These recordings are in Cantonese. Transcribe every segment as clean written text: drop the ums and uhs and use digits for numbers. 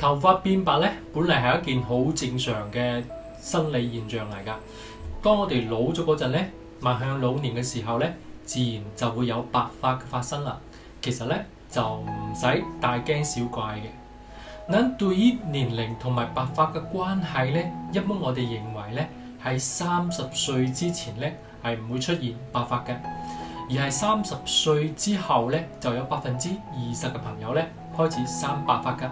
頭髮變白咧，本嚟係一件好正常嘅生理現象嚟㗎。當我哋老咗嗰陣咧，邁向老年嘅時候咧，自然就會有白髮嘅發生啦。其實咧就唔使大驚小怪嘅。咁對於年齡同埋白髮嘅關係咧，一般我哋認為咧喺30歲之前咧係唔會出現白髮嘅，而係30歲之後咧就有20%嘅朋友咧開始生白髮㗎。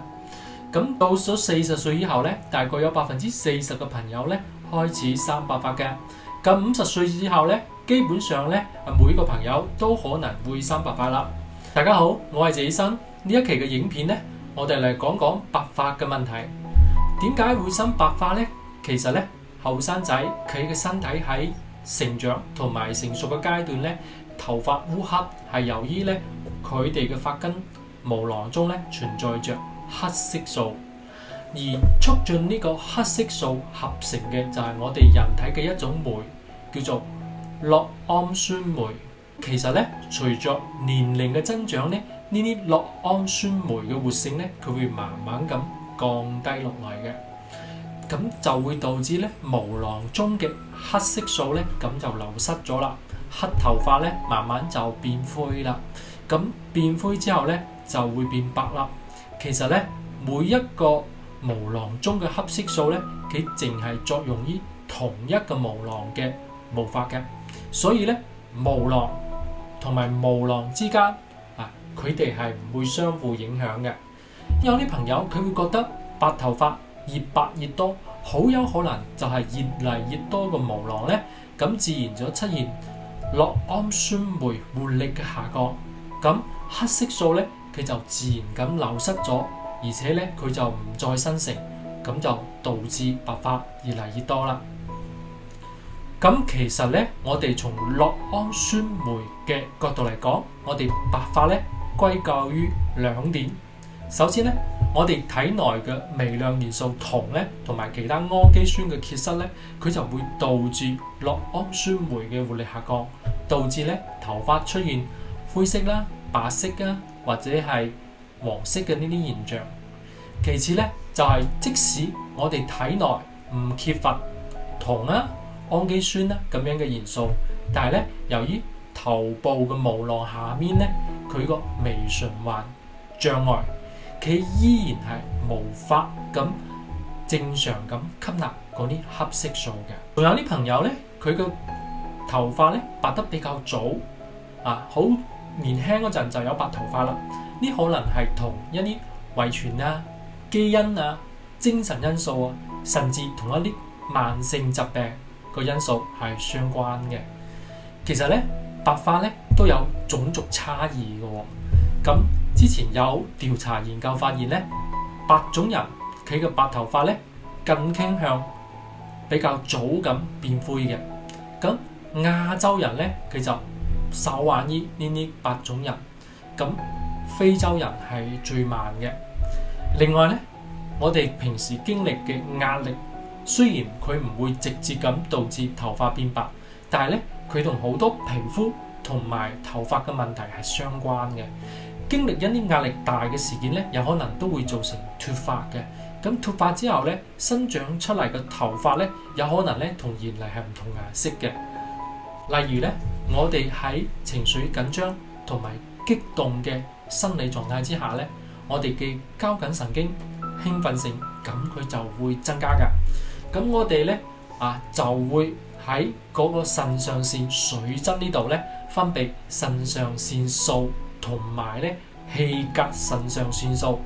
咁到咗40歲以後咧，大概有40%嘅朋友咧開始生白髮嘅。咁50歲之後咧，基本上咧每個朋友都可能會生白髮啦。大家好，我係謝醫生。呢一期嘅影片咧，我哋嚟講講白髮嘅問題。點解會生白髮咧？其實咧，後生仔佢嘅身體喺成長同埋成熟嘅階段咧，頭髮烏黑係由於咧佢哋嘅髮根毛囊中咧存在着黑色素，而促進呢個黑色素合成嘅就係我哋人體嘅一種酶，叫做酪氨酸酶。其實咧，隨着年齡嘅增長咧，呢啲酪氨酸酶嘅活性咧，佢會慢慢咁降低落嚟嘅，咁就會導致咧毛囊中嘅黑色素咧咁就流失咗啦，黑頭髮咧慢慢就變灰啦，咁變灰之後咧就會變白啦。其實咧，每一個毛囊中嘅黑色素咧，佢淨係作用於同一個毛囊嘅毛髮嘅，所以咧毛囊同埋毛囊之間佢哋係唔會相互影響嘅。有啲朋友佢會覺得白頭髮越白越多，好有可能就係越嚟越多個毛囊咧，咁自然就出現酪氨酸酶活力嘅下降，咁黑色素咧佢就自然咁流失咗，而且咧佢就唔再生成，咁就導致白髮越嚟越多啦。咁其實咧，我哋從酪氨酸酶嘅角度嚟講，我哋白髮咧歸咎於2點。首先咧，我哋體內嘅微量元素銅咧，同埋其他氨基酸嘅缺失咧，佢就會導致酪氨酸酶嘅活力下降，導致咧頭髮出現灰色啦、白色啦，或者係黃色嘅呢啲現象。其次咧，就係即使我哋體內唔缺乏銅啦、氨基酸啦咁樣嘅元素，但係咧由於頭部嘅毛囊下面咧，佢個微循環障礙，佢依然係無法咁正常咁吸納嗰啲黑色素嘅。仲有啲朋友咧，佢嘅頭髮咧白得比較早，好年輕嗰陣就有白頭髮啦。呢可能係同一啲遺傳啊、基因啊、精神因素啊，甚至同一啲慢性疾病個因素係相關嘅。其實咧，白髮咧都有種族差異嘅喎。咁之前有調查研究發現咧，白種人佢嘅白頭髮咧更傾向比較早咁變灰嘅。咁亞洲人咧佢就稍晚於呢啲白種人。咁非洲人係最慢嘅。另外咧，我哋平時經歷嘅壓力，雖然佢唔會直接咁導致頭髮變白，但係咧佢同好多皮膚同埋頭髮嘅問題係相關嘅。經歷一啲壓力大嘅事件咧，有可能都會造成脫髮嘅。咁脫髮之後咧，生長出嚟嘅頭髮咧，有可能咧同原嚟係唔同顏色嘅。例如咧，我哋喺情緒緊張同埋激動嘅生理狀態之下咧，我哋嘅交感神經興奮性咁佢就會增加㗎。咁我哋咧就會喺嗰個腎上腺水質呢度咧分泌腎上腺素同埋咧氣膈腎上腺素。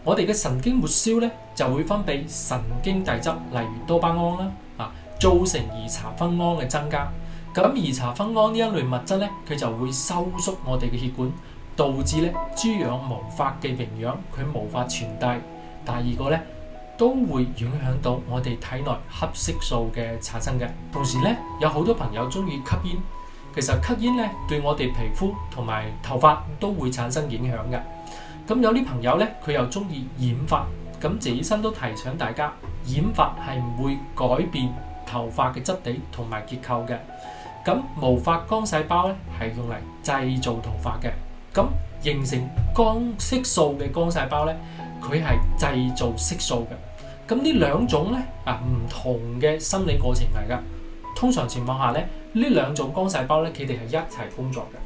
我哋嘅神經末梢咧就會分泌神經遞質，例如多巴胺啦，造成兒茶酚胺嘅增加。咁兒茶酚胺呢一類物質咧，佢就會收縮我哋嘅血管，導致咧滋養毛髮嘅營養佢無法傳遞。第二個咧都會影響到我哋體內黑色素嘅產生嘅。同時咧，有好多朋友中意吸煙，其實吸煙咧對我哋皮膚同埋頭髮都會產生影響嘅。咁有啲朋友咧，佢又中意染髮，咁謝醫生都提醒大家，染髮係唔會改變頭髮嘅質地同埋結構嘅。咁毛髮幹細胞咧係用嚟製造頭髮嘅，咁形成光色素嘅幹細胞咧，佢係製造色素嘅。咁呢兩種咧唔同嘅生理過程嚟噶。通常情況下咧，呢兩種光細胞咧，佢哋係一齊工作嘅。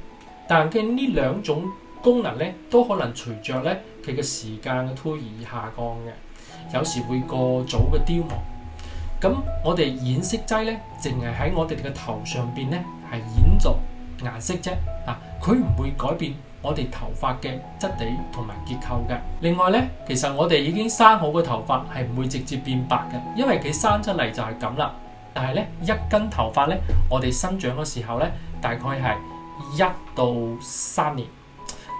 但係呢兩種功能咧，都可能隨着咧佢嘅時間嘅推移而下降嘅，有時會過早嘅凋亡。咁我哋染色劑咧，淨係喺我哋嘅頭上邊咧係染咗顏色啫，佢唔會改變我哋頭髮嘅質地同埋結構嘅。另外咧，其實我哋已經生好嘅頭髮係唔會直接變白嘅，因為佢生出嚟就係咁啦。但係咧，一根頭髮咧，我哋生長嘅時候咧，大概係1到3年。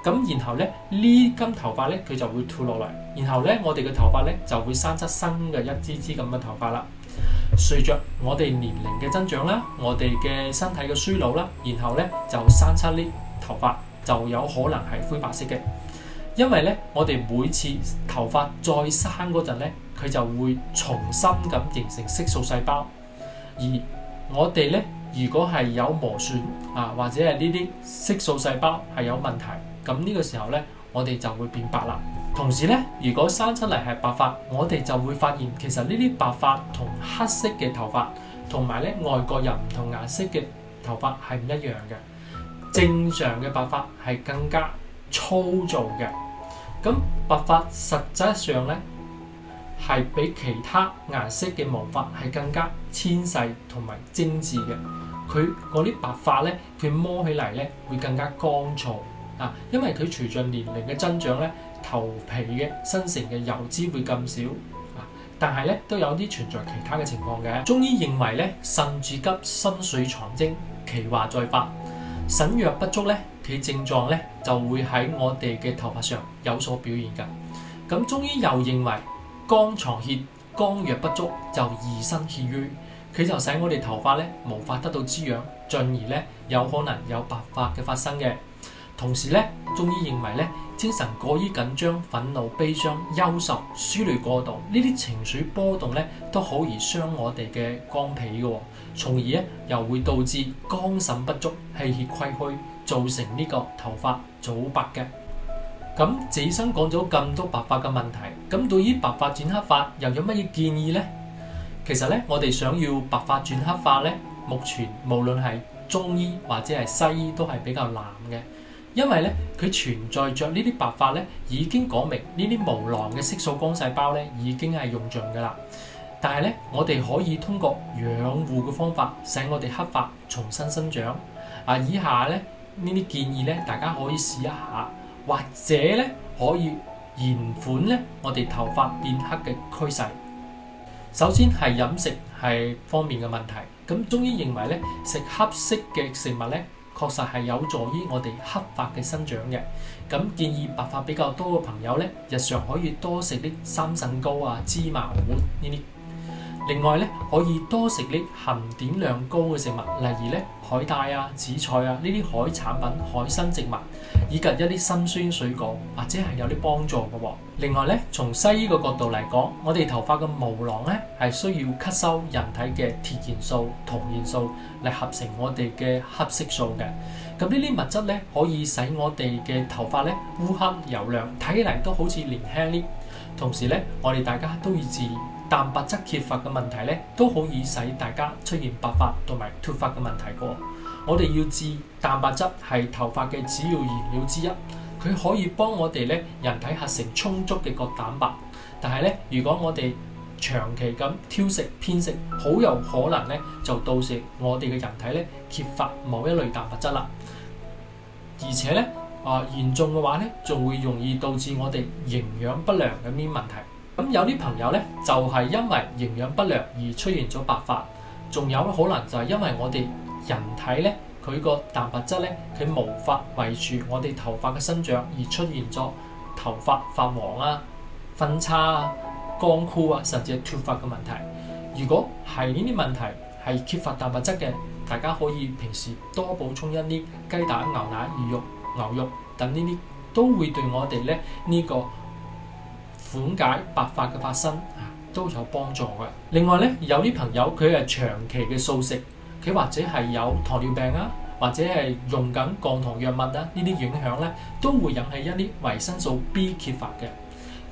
咁然後咧，呢根頭髮咧，佢就會脫落嚟，然後咧，我哋嘅頭髮咧就會生出新嘅一支支咁嘅頭髮啦。隨着我哋年齡嘅增長啦，我哋嘅身體嘅衰老啦，然後咧就生出呢頭髮就有可能係灰白色嘅，因為咧我哋每次頭髮再生嗰陣咧，佢就會重新咁形成色素細胞。而我哋咧，如果係有磨損或者係呢啲色素細胞係有問題，咁呢個時候咧，我哋就會變白啦。同時咧，如果生出嚟係白髮，我哋就會發現其實呢啲白髮同黑色嘅頭髮，同埋咧外國人唔同顏色嘅頭髮係唔一樣嘅。正常嘅白髮係更加粗糙嘅，咁白髮實際上咧係比其他顏色嘅毛髮係更加纖細同埋精緻嘅。佢嗰啲白髮咧，佢摸起嚟咧會更加乾燥因為佢隨着年齡嘅增長咧，頭皮嘅生成嘅油脂會咁少但係咧都有啲存在其他嘅情況嘅。中醫認為咧，腎主急，心水藏精，其華在髮。腎若不足咧，佢症狀咧就會喺我哋嘅頭髮上有所表現㗎。咁中醫又認為，肝藏血，肝若不足就易生血瘀，佢就使我哋頭髮咧無法得到滋養，進而咧有可能有白髮嘅發生嘅。同時咧，中醫認為咧，精神過於緊張、憤怒、悲傷、憂愁、思慮過度，呢啲情緒波動咧，都好易傷我哋嘅肝脾嘅，從而咧又會導致肝腎不足、氣血虧虛，造成呢個頭髮早白嘅。咁自身講咗咁多白髮嘅問題，咁對於白髮轉黑髮又有乜嘢建議呢？其實咧，我哋想要白髮轉黑髮咧，目前無論係中醫或者係西醫都係比較難嘅。因為咧，佢存在着呢啲白髮咧，已經講明呢啲無囊嘅色素光細胞咧，已經係用盡㗎啦。但係咧，我哋可以通過養護嘅方法，使我哋黑髮重新生長。以下咧呢啲建議咧，大家可以試一下，或者咧可以延緩咧我哋頭髮變黑嘅趨勢。首先係飲食係方面嘅問題，咁中醫認為咧，食黑色嘅食物咧，確實係有助於我哋黑髮嘅生長嘅。咁建議白髮比較多嘅朋友咧，日常可以多食啲三腎膏芝麻糊呢啲。另外咧，可以多食啲含碘量高嘅食物，例如咧海帶紫菜呢啲海產品、海生植物，以及一啲辛酸水果，或者係有啲幫助嘅。另外咧，從西醫嘅角度嚟講，我哋頭髮嘅毛囊咧係需要吸收人體嘅鐵元素、銅元素嚟合成我哋嘅黑色素嘅。咁呢啲物質咧可以使我哋嘅頭髮咧烏黑油亮，睇起嚟都好似年輕啲。同時咧，我哋大家都要注意蛋白質缺乏嘅問題咧，都好易使大家出現白髮同埋脫髮嘅問題嘅。我哋要知蛋白質係頭髮嘅主要原料之一，佢可以幫我哋咧人體合成充足嘅角蛋白。但係咧，如果我哋長期咁挑食偏食，好有可能咧就導致我哋嘅人體咧缺乏某一類蛋白質啦。而且咧嚴重嘅話咧，仲會容易導致我哋營養不良嘅呢啲問題。咁有啲朋友咧就係因為營養不良而出現咗白髮，仲有可能就係因為我哋人體咧佢個蛋白質咧佢無法維持我哋頭髮嘅生長，而出現咗頭髮發黃分叉乾枯甚至係脫髮嘅問題。如果係呢啲問題係缺乏蛋白質嘅，大家可以平時多補充一啲雞蛋、牛奶、魚肉、牛肉等呢啲，都會對我哋咧呢個緩解白髮嘅發生都有幫助嘅。另外咧，有啲朋友佢係長期嘅素食，佢或者係有糖尿病或者係用緊降糖藥物呢啲影響咧，都會引起一啲維生素 B 缺乏嘅。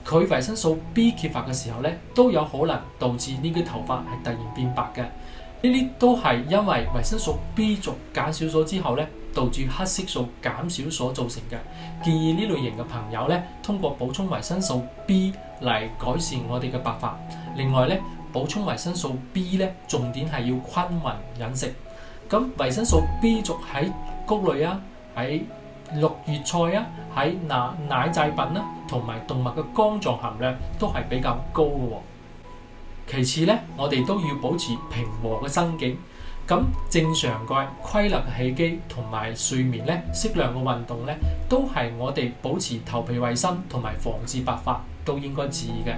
佢維生素 B 缺乏嘅時候咧，都有可能導致呢啲頭髮係突然變白嘅。呢啲都係因為維生素 B 族減少咗之後咧，導致黑色素減少所造成嘅。建議呢類型嘅朋友咧，通過補充維生素 B 嚟改善我哋嘅白髮。另外咧，補充維生素 B 咧，重點係要均勻飲食。咁維生素 B 族喺穀類啊，喺綠葉菜啊，喺奶製品啦，同埋動物嘅肝臟含量都係比較高嘅。其次咧，我哋都要保持平和嘅心境。咁正常嘅規律嘅起居同埋睡眠咧，適量嘅運動咧，都係我哋保持頭皮衛生同埋防治白髮都應該注意嘅。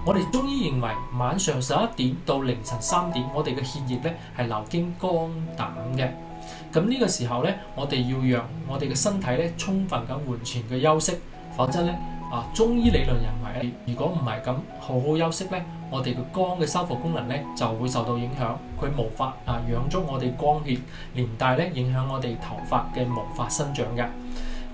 我哋中醫認為晚上11點到凌晨3點，我哋嘅血液咧係流經肝膽嘅。咁呢個時候咧，我哋要讓我哋嘅身體咧充分咁完全嘅休息，否則咧中醫理論認為，如果唔係咁好好休息咧，我哋嘅肝嘅修復功能咧就會受到影響，佢無法養足我哋肝血，連帶咧影響我哋頭髮嘅毛髮生長嘅。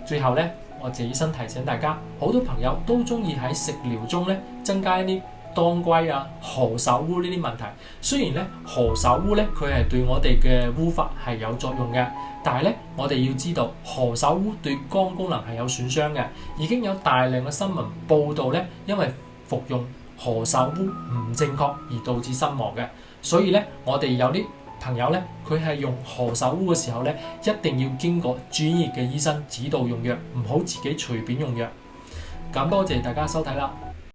最後咧，我自己身提醒大家，好多朋友都中意喺食療中咧增加一啲當歸啊、何首烏呢啲問題。雖然咧何首烏咧佢係對我哋嘅烏髮係有作用嘅，但係咧我哋要知道何首烏對肝功能係有損傷嘅。已經有大量嘅新聞報道咧，因為服用何首烏唔正確而導致身亡嘅。所以咧，我哋有啲朋友咧，佢係用何首烏嘅時候咧，一定要經過專業嘅醫生指導用藥，唔好自己隨便用藥。咁多謝大家收睇啦〜